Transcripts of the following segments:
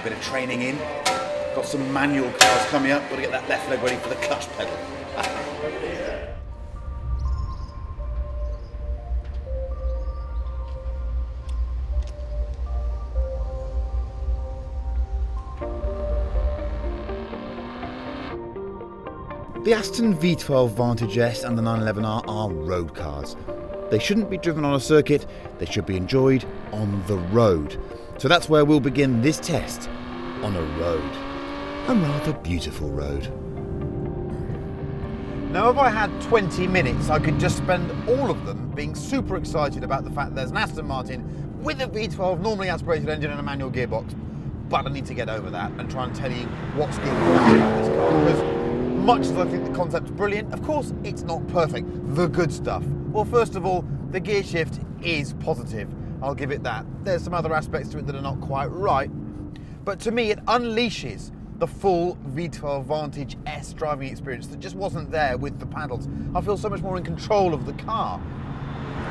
a bit of training in. Got some manual cars coming up, got to get that left leg ready for the clutch pedal. The Aston V12 Vantage S and the 911R are road cars. They shouldn't be driven on a circuit, they should be enjoyed on the road. So that's where we'll begin this test, on a road. A rather beautiful road. Now if I had 20 minutes, I could just spend all of them being super excited about the fact there's an Aston Martin with a V12 normally aspirated engine and a manual gearbox. But I need to get over that and try and tell you what's good and bad about this car. Because much as I think the concept's brilliant, of course it's not perfect. The good stuff. Well, first of all, the gear shift is positive. I'll give it that. There's some other aspects to it that are not quite right. But to me, it unleashes the full V12 Vantage S driving experience that just wasn't there with the paddles. I feel so much more in control of the car.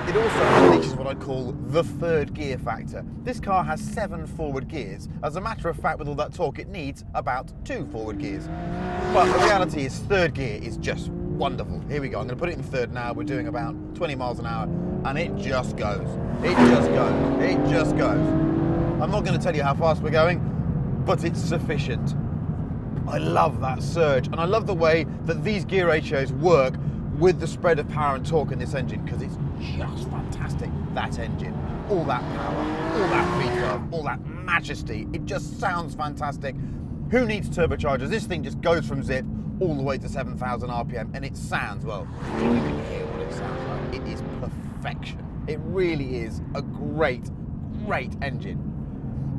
It also unleashes what I call the third gear factor. This car has 7 forward gears. As a matter of fact, with all that talk, it needs about 2 forward gears. But the reality is third gear is just wonderful. Here we go, I'm going to put it in third now. We're doing about 20 miles an hour and it just goes. It just goes. It just goes. I'm not going to tell you how fast we're going, but it's sufficient. I love that surge, and I love the way that these gear ratios work with the spread of power and torque in this engine, because it's just fantastic. That engine, all that power, all that V12, all that majesty, it just sounds fantastic. Who needs turbochargers? This thing just goes from zip all the way to 7,000 RPM, and it sounds, well, you can hear what it sounds like. It is perfection. It really is a great, great engine.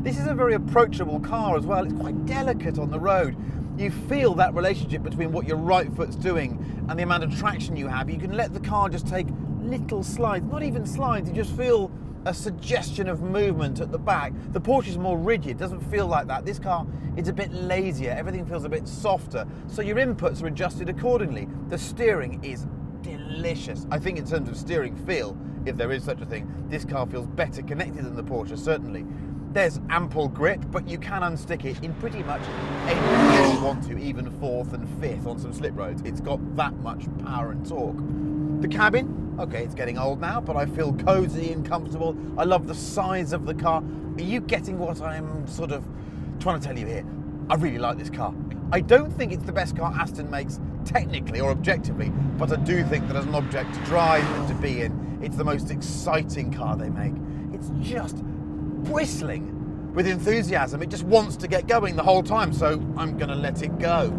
This is a very approachable car as well. It's quite delicate on the road. You feel that relationship between what your right foot's doing and the amount of traction you have. You can let the car just take little slides, not even slides, you just feel a suggestion of movement at the back. The Porsche is more rigid, doesn't feel like that. This car is a bit lazier, everything feels a bit softer, so your inputs are adjusted accordingly. The steering is delicious. I think in terms of steering feel, if there is such a thing, this car feels better connected than the Porsche, certainly. There's ample grip, but you can unstick it in pretty much any way you want to, even 4th and 5th on some slip roads. It's got that much power and torque. The cabin, okay, it's getting old now, but I feel cozy and comfortable. I love the size of the car. Are you getting what I'm sort of trying to tell you here? I really like this car. I don't think it's the best car Aston makes technically or objectively, but I do think that as an object to drive and to be in, it's the most exciting car they make. It's just bristling with enthusiasm. It just wants to get going the whole time, so I'm gonna let it go.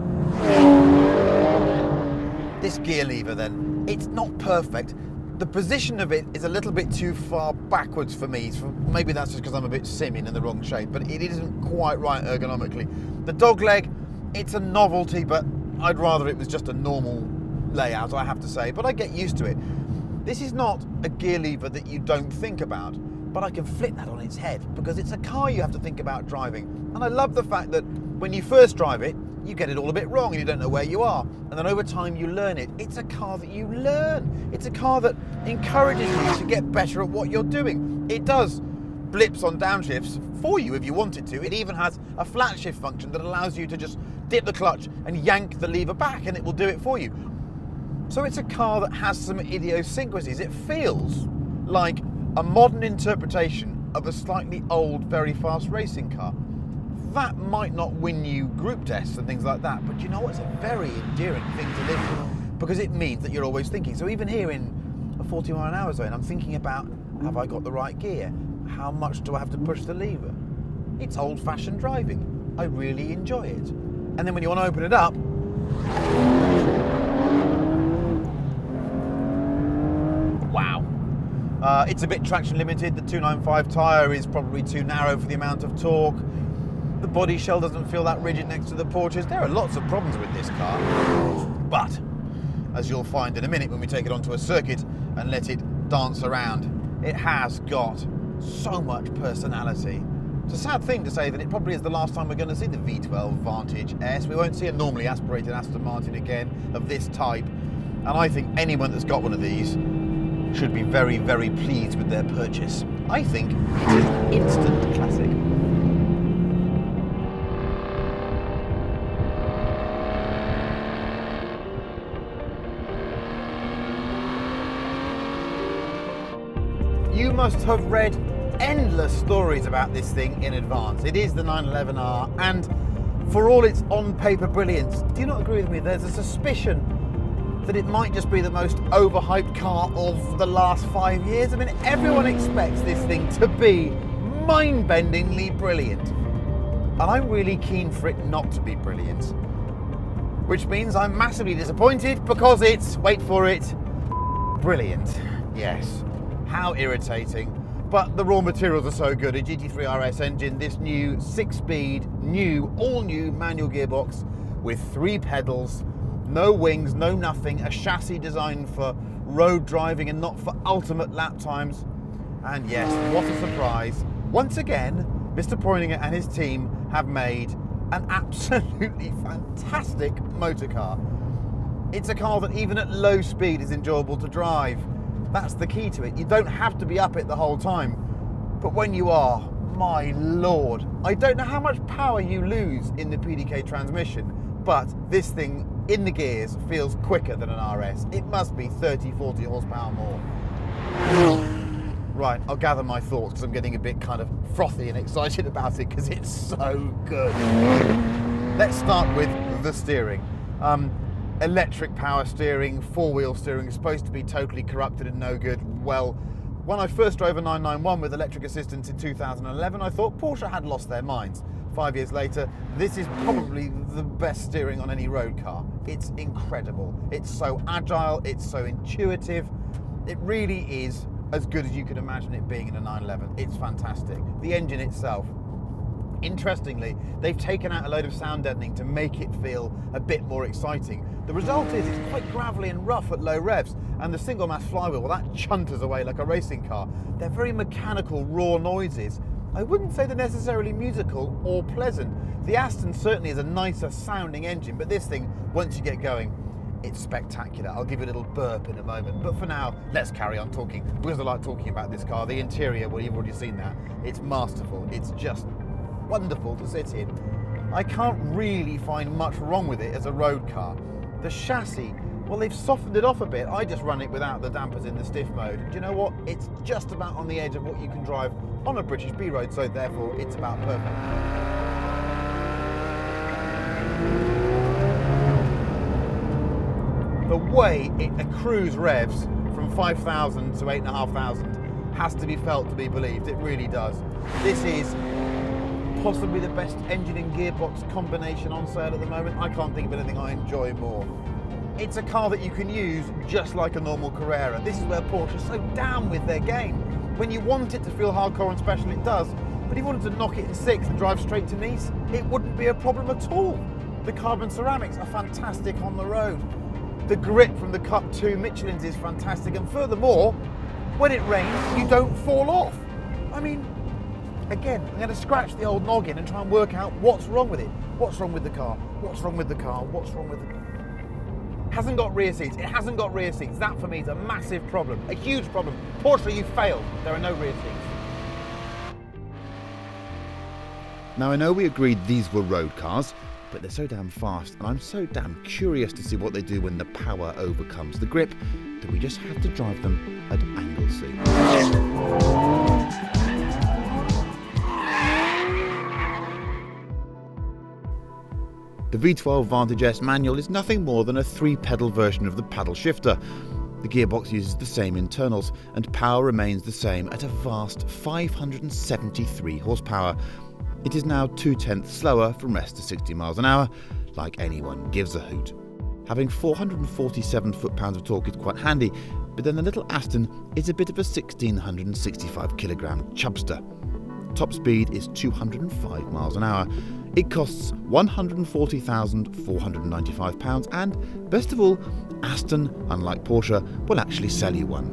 This gear lever then, it's not perfect. The position of it is a little bit too far backwards for me. Maybe that's just because I'm a bit simming in the wrong shape, but it isn't quite right ergonomically. The dog leg, it's a novelty, but I'd rather it was just a normal layout, I have to say, but I get used to it. This is not a gear lever that you don't think about, but I can flip that on its head because it's a car you have to think about driving. And I love the fact that when you first drive it, you get it all a bit wrong and you don't know where you are. And then over time you learn it. It's a car that you learn. It's a car that encourages you to get better at what you're doing. It does blips on downshifts for you if you want it to. It even has a flat shift function that allows you to just dip the clutch and yank the lever back and it will do it for you. So it's a car that has some idiosyncrasies. It feels like a modern interpretation of a slightly old, very fast racing car. That might not win you group tests and things like that, but you know what? It's a very endearing thing to live with because it means that you're always thinking. So even here in a 40 mile an hour zone, I'm thinking about, have I got the right gear? How much do I have to push the lever? It's old-fashioned driving. I really enjoy it. And then when you want to open it up, wow. It's a bit traction limited. The 295 tyre is probably too narrow for the amount of torque. The body shell doesn't feel that rigid next to the Porsches. There are lots of problems with this car. But, as you'll find in a minute when we take it onto a circuit and let it dance around, it has got so much personality. It's a sad thing to say that it probably is the last time we're going to see the V12 Vantage S. We won't see a normally aspirated Aston Martin again of this type. And I think anyone that's got one of these should be very, very pleased with their purchase. I think it is an instant classic. You must have read endless stories about this thing in advance. It is the 911R, and for all its on-paper brilliance, do you not agree with me? There's a suspicion that it might just be the most overhyped car of the last 5 years. I mean, everyone expects this thing to be mind-bendingly brilliant. And I'm really keen for it not to be brilliant. Which means I'm massively disappointed because it's, wait for it, brilliant. Yes, how irritating. But the raw materials are so good. A GT3 RS engine, this new 6-speed, all-new manual gearbox with 3 pedals, no wings, no nothing, a chassis designed for road driving and not for ultimate lap times. And yes, what a surprise. Once again, Mr. Poiniger and his team have made an absolutely fantastic motor car. It's a car that even at low speed is enjoyable to drive. That's the key to it. You don't have to be up it the whole time. But when you are, my lord, I don't know how much power you lose in the PDK transmission, but this thing in the gears feels quicker than an RS. It must be 30-40 horsepower more. Right, I'll gather my thoughts because I'm getting a bit kind of frothy and excited about it because it's so good. Let's start with the steering. Electric power steering, 4-wheel steering is supposed to be totally corrupted and no good. Well, when I first drove a 991 with electric assistance in 2011, I thought Porsche had lost their minds. 5 years later, this is probably the best steering on any road car. It's incredible. It's so agile, it's so intuitive. It really is as good as you could imagine it being in a 911. It's fantastic. The engine itself, interestingly, they've taken out a load of sound deadening to make it feel a bit more exciting. The result is it's quite gravelly and rough at low revs, and the single mass flywheel, well, that chunters away like a racing car. They're very mechanical, raw noises. I wouldn't say they're necessarily musical or pleasant. The Aston certainly is a nicer sounding engine, but this thing, once you get going, it's spectacular. I'll give you a little burp in a moment, but for now, let's carry on talking, because I like talking about this car. The interior, well, you've already seen that. It's masterful. It's just wonderful to sit in. I can't really find much wrong with it as a road car. The chassis, well, they've softened it off a bit. I just run it without the dampers in the stiff mode. Do you know what? It's just about on the edge of what you can drive on a British B road, so therefore it's about perfect. The way it accrues revs from 5,000 to 8,500 has to be felt to be believed. It really does. This is possibly the best engine and gearbox combination on sale at the moment. I can't think of anything I enjoy more. It's a car that you can use just like a normal Carrera. This is where Porsche is so down with their game. When you want it to feel hardcore and special, it does. But if you wanted to knock it in 6 and drive straight to Nice, it wouldn't be a problem at all. The carbon ceramics are fantastic on the road. The grip from the Cup 2 Michelins is fantastic, and furthermore, when it rains, you don't fall off. I mean, again, I'm going to scratch the old noggin and try and work out what's wrong with it. What's wrong with the car? What's wrong with the car? What's wrong with the car? Hasn't got rear seats. It hasn't got rear seats. That for me is a massive problem, a huge problem. Porsche, you failed. There are no rear seats. Now, I know we agreed these were road cars, but they're so damn fast, and I'm so damn curious to see what they do when the power overcomes the grip, that we just have to drive them at angle C. The V12 Vantage S manual is nothing more than a 3-pedal version of the paddle shifter. The gearbox uses the same internals, and power remains the same at a vast 573 horsepower. It is now 0.2 slower from rest to 60 miles an hour, like anyone gives a hoot. Having 447 foot-pounds of torque is quite handy, but then the little Aston is a bit of a 1,665 kilogram chubster. Top speed is 205 miles an hour. It costs £140,495, and best of all, Aston, unlike Porsche, will actually sell you one.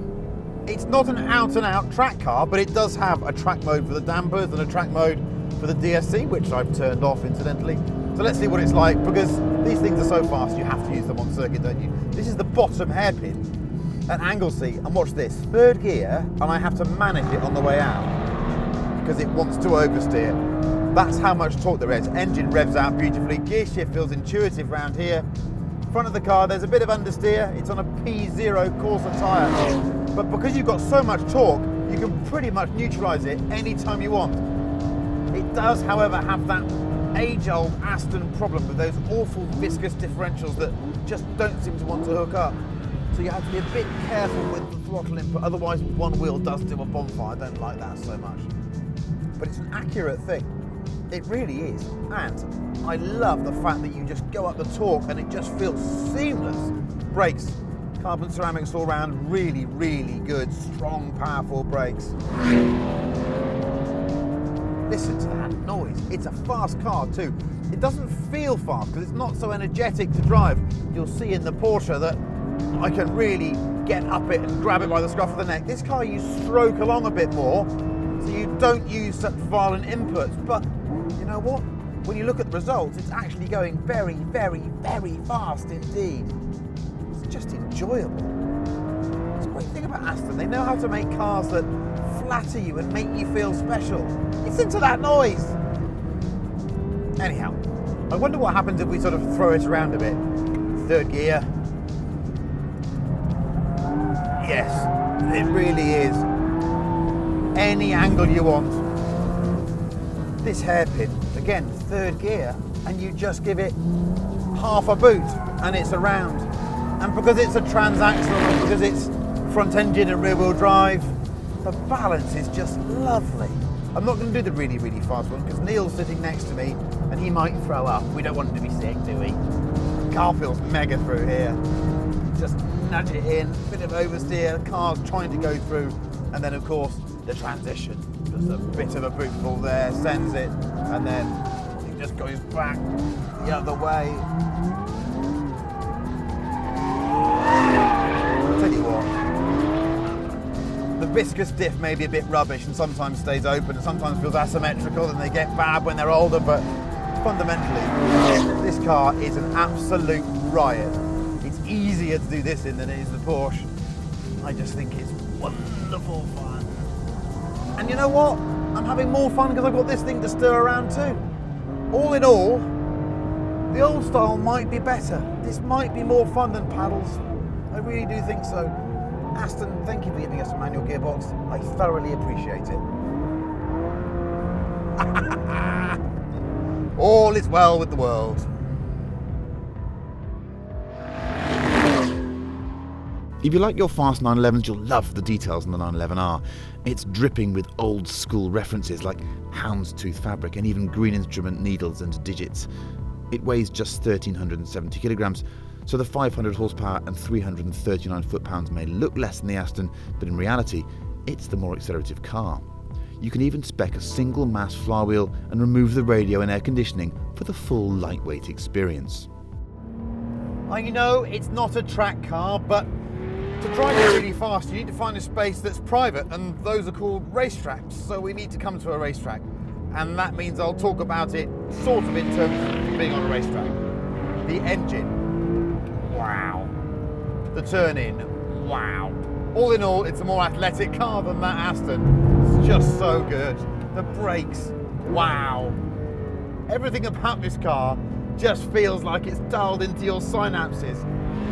It's not an out-and-out track car, but it does have a track mode for the dampers and a track mode for the DSC, which I've turned off incidentally. So let's see what it's like, because these things are so fast you have to use them on circuit, don't you? This is the bottom hairpin at angle C, and watch this, 3rd gear, and I have to manage it on the way out because it wants to oversteer. That's how much torque there is. Engine revs out beautifully, gear shift feels intuitive round here. Front of the car, there's a bit of understeer. It's on a P0 Corsa tyre, but because you've got so much torque, you can pretty much neutralise it anytime you want. It does, however, have that age-old Aston problem with those awful viscous differentials that just don't seem to want to hook up. So you have to be a bit careful with the throttle input, otherwise one wheel does do a bonfire. I don't like that so much. But it's an accurate thing. It really is. And I love the fact that you just go up the torque and it just feels seamless. Brakes, carbon ceramics all around, really, really good, strong, powerful brakes. Listen to that noise. It's a fast car too. It doesn't feel fast because it's not so energetic to drive. You'll see in the Porsche that I can really get up it and grab it by the scruff of the neck. This car you stroke along a bit more, so you don't use such violent inputs. But you know what? When you look at the results, it's actually going very, very, very fast indeed. It's just enjoyable. It's a great thing about Aston. They know how to make cars that flatter you and make you feel special. Listen to that noise. Anyhow, I wonder what happens if we sort of throw it around a bit. Third gear. Yes, it really is. Any angle you want. This hairpin, again, third gear, and you just give it half a boot and it's around. And because it's a transaxle, because it's front engine and rear wheel drive, the balance is just lovely. I'm not going to do the really, really fast one because Neil's sitting next to me and he might throw up. We don't want him to be sick, do we? Car feels mega through here. Just nudge it in, bit of oversteer, car's trying to go through, and then of course the transition. Just a bit of a bootful there, sends it, and then it just goes back the other way. I'll tell you what, the viscous diff may be a bit rubbish and sometimes stays open and sometimes feels asymmetrical and they get bad when they're older, but fundamentally, this car is an absolute riot. It's easier to do this in than it is the Porsche. I just think it's wonderful fun. And you know what? I'm having more fun because I've got this thing to stir around too. All in all, the old style might be better. This might be more fun than paddles. I really do think so. Aston, thank you for giving us a manual gearbox. I thoroughly appreciate it. All is well with the world. If you like your fast 911s, you'll love the details on the 911R. It's dripping with old school references like houndstooth fabric and even green instrument needles and digits. It weighs just 1,370 kilograms, so the 500 horsepower and 339 foot-pounds may look less than the Aston, but in reality, it's the more accelerative car. You can even spec a single mass flywheel and remove the radio and air conditioning for the full lightweight experience. I know it's not a track car, but to drive it really fast, you need to find a space that's private, and those are called racetracks, so we need to come to a racetrack. And that means I'll talk about it sort of in terms of being on a racetrack. The engine, wow. The turn-in, wow. All in all, it's a more athletic car than that Aston. It's just so good. The brakes, wow. Everything about this car just feels like it's dialed into your synapses.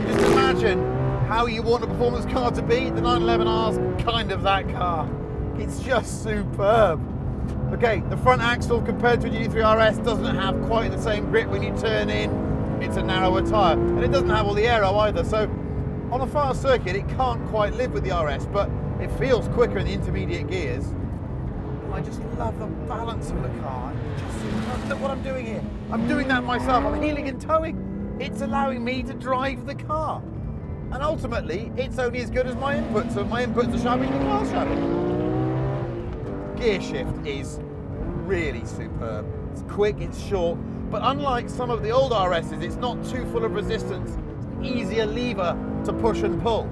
Just imagine how you want a performance car to be. The 911R's kind of that car. It's just superb. Okay, the front axle compared to a GT3 RS doesn't have quite the same grip when you turn in. It's a narrower tyre, and it doesn't have all the aero either, so on a fast circuit it can't quite live with the RS, but it feels quicker in the intermediate gears. I just love the balance of the car. Look what I'm doing here. I'm doing that myself. I'm heeling and towing. It's allowing me to drive the car. And ultimately, it's only as good as my inputs. So if my inputs are shabby, the car's shabby. Gear shift is really superb. It's quick, it's short, but unlike some of the old RSs, it's not too full of resistance. It's an easier lever to push and pull.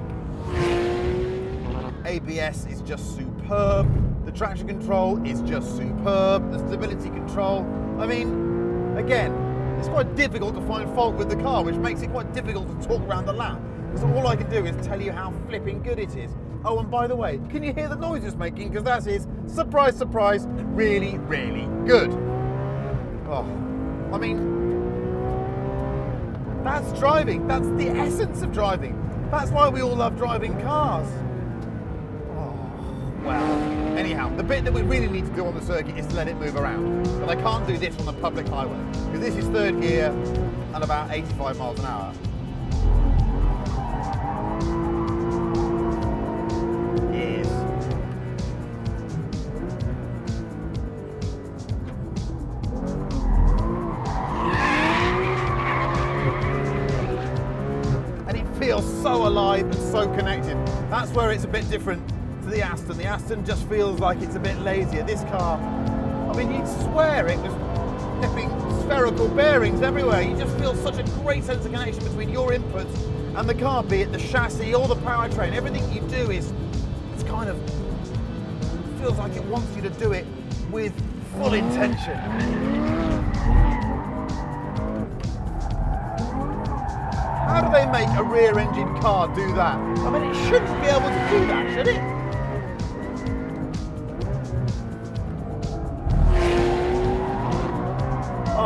ABS is just superb. The traction control is just superb. The stability control. I mean, again, it's quite difficult to find fault with the car, which makes it quite difficult to talk around the lap. So all I can do is tell you how flipping good it is. Oh, and by the way, can you hear the noise it's making? Because that is, surprise, surprise, really, really good. Oh, I mean, that's driving. That's the essence of driving. That's why we all love driving cars. Oh, well. Anyhow, the bit that we really need to do on the circuit is to let it move around. But I can't do this on the public highway, because this is third gear at about 85 miles an hour. Yes. And it feels so alive and so connected. That's where it's a bit different to the Aston. The Aston just feels like it's a bit lazier. This car, I mean, you'd swear it was flipping spherical bearings everywhere. You just feel such a great sense of connection between your inputs and the car, be it the chassis or the powertrain. Everything you do it's kind of, feels like it wants you to do it with full intention. How do they make a rear-engine car do that? I mean, it shouldn't be able to do that, should it?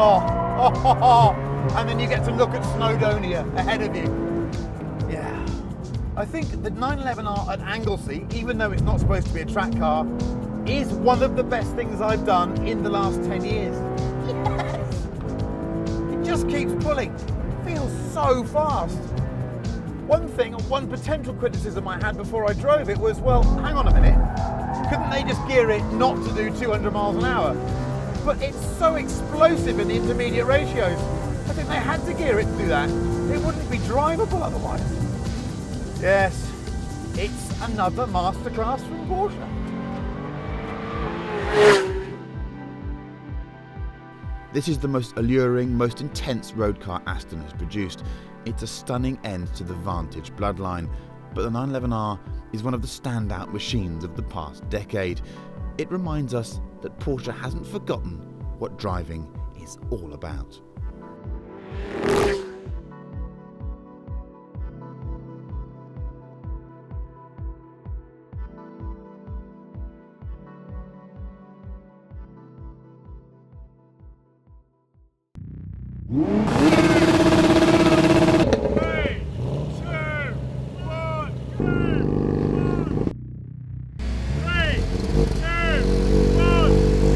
Oh, and then you get to look at Snowdonia ahead of you. Yeah. I think the 911R at Anglesey, even though it's not supposed to be a track car, is one of the best things I've done in the last 10 years. Yes! It just keeps pulling. It feels so fast. One potential criticism I had before I drove it was, well, hang on a minute, couldn't they just gear it not to do 200 miles an hour? But it's so explosive in the intermediate ratios. I think they had to gear it to do that. It wouldn't be drivable otherwise. Yes, it's another masterclass from Porsche. This is the most alluring, most intense road car Aston has produced. It's a stunning end to the Vantage bloodline, but the 911R is one of the standout machines of the past decade. It reminds us that Porsche hasn't forgotten what driving is all about.